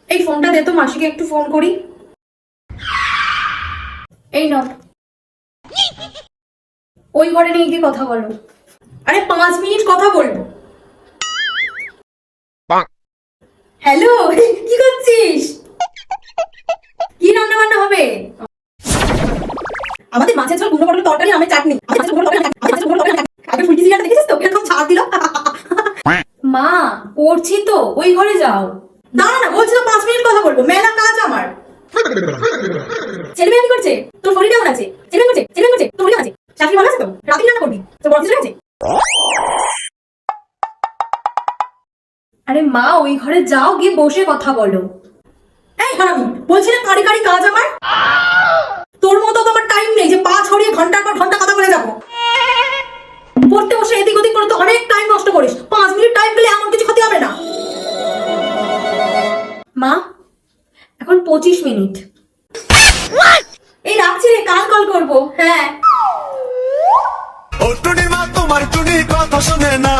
এই ফোনটা দে তো, মাসিকে একটু ফোন করি। এই নাও, ওই ঘরে নিয়ে গিয়ে কথা বলো। আরে 5 মিনিট কথা বলবো। হ্যালো, কি করছিস? কি রান্না বান্না হবে? আমাদের মাছের ঝোল, কুমড়ো পটলের তরকারি, আমের চাটনি। আগে ফুলকি সিরিয়ালটা দেখেছিস তো, কিরকম ছাড় দিল। মা, পড়ছি তো, ওই ঘরে যাও। দাঁড়া না, বলছি তো 5 মিনিট কথা বলবো, মেলা কাজ আমার। ছেলে মেয়ে কি করছে? তোর শরীর কেমন আছে? ছেলে করছে, ছেলে করছে, তোর কেমন আছে? শাশুড়ি ভালো আছে তো? রাতে রান্না করবি? তোর বড় ছেলে আছে? আরে মা, ওই ঘরে যাও, গিয়ে বসে কথা বলো। এই হারামি, বলছি না কারি কারি কাজ আমার। তোর মতো তো আমার টাইম নেই যে পা ছড়িয়ে ঘন্টার পর ঘন্টা কথা বলে যাবো। পড়তে বসে এদিক ওদিক করে তো অনেক টাইম নষ্ট করিস। 5 মিনিট টাইম পেলে এমন কিছু ক্ষতি হবে না। মা, এখন 25 মিনিট। এই রাখছি রে, কাল কল করবো। হ্যাঁ। ও টুনির মা তোমার টুনি কথা শুনে না।